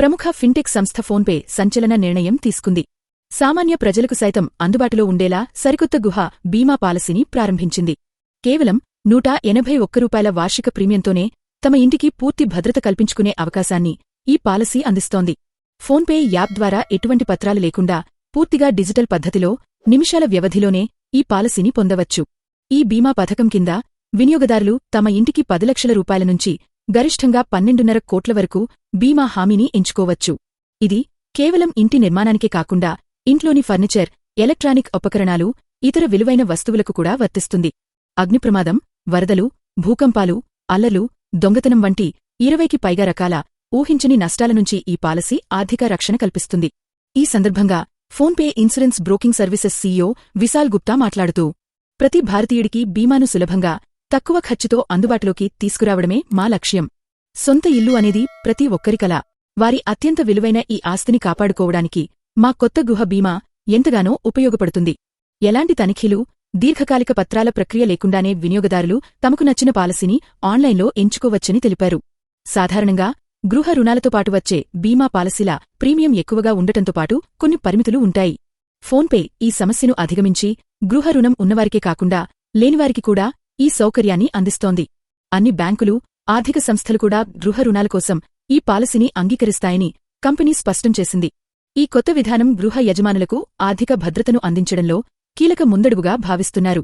ప్రముఖ ఫిన్టెక్ సంస్థ ఫోన్పే సంచలన నిర్ణయం తీసుకుంది. సామాన్య ప్రజలకు సైతం అందుబాటులో ఉండేలా సరికొత్త గుహ బీమా పాలసీని ప్రారంభించింది. కేవలం రూ181 వార్షిక ప్రీమియంతోనే తమ ఇంటికి పూర్తి భద్రత కల్పించుకునే అవకాశాన్ని ఈ పాలసీ అందిస్తోంది. ఫోన్పే యాప్ ద్వారా ఎటువంటి పత్రాలు లేకుండా పూర్తిగా డిజిటల్ పద్ధతిలో నిమిషాల వ్యవధిలోనే ఈ పాలసీని పొందవచ్చు. ఈ బీమా పథకం కింద వినియోగదారులు తమ ఇంటికి 10 లక్షల రూపాయల నుంచి గరిష్ఠంగా 12.5 కోట్ల వరకు బీమా హామీని ఎంచుకోవచ్చు. ఇది కేవలం ఇంటి నిర్మాణానికే కాకుండా ఇంట్లోని ఫర్నిచర్, ఎలక్ట్రానిక్ ఉపకరణాలు, ఇతర విలువైన వస్తువులకు కూడా వర్తిస్తుంది. అగ్నిప్రమాదం, వరదలు, భూకంపాలు, అల్లర్లు, దొంగతనం వంటి 20కి పైగా రకాల ఊహించని నష్టాల నుంచి ఈ పాలసీ ఆర్థిక రక్షణ కల్పిస్తుంది. ఈ సందర్భంగా PhonePe insurance broking services CEO Vishal Gupta మాట్లాడుతూ, ప్రతి భారతీయుడికి బీమాను సులభంగా, తక్కువ ఖర్చుతో అందుబాటులోకి తీసుకురావడమే మా లక్ష్యం. సొంత ఇల్లు అనేది ప్రతి ఒక్కరి కల. వారి అత్యంత విలువైన ఈ ఆస్తిని కాపాడుకోవడానికి మా కొత్త గుహ బీమా ఎంతగానో ఉపయోగపడుతుంది. ఎలాంటి తనిఖీలు, దీర్ఘకాలిక పత్రాల ప్రక్రియ లేకుండానే వినియోగదారులు తమకు నచ్చిన పాలసీని ఆన్లైన్లో ఎంచుకోవచ్చని తెలిపారు. సాధారణంగా గృహ రుణాలతో పాటు వచ్చే బీమా పాలసీల ప్రీమియం ఎక్కువగా ఉండటంతో పాటు కొన్ని పరిమితులు ఉంటాయి. ఫోన్పే ఈ సమస్యను అధిగమించి గృహ రుణం ఉన్నవారికే కాకుండా లేనివారికి కూడా ఈ సౌకర్యాన్ని అందిస్తోంది. అన్ని బ్యాంకులు, ఆర్థిక సంస్థలు కూడా గృహ రుణాల కోసం ఈ పాలసీని అంగీకరిస్తాయని కంపెనీ స్పష్టం చేసింది. ఈ కొత్త విధానం గృహ యజమానులకు ఆర్థిక భద్రతను అందించడంలో కీలక ముందడుగుగా భావిస్తున్నారు.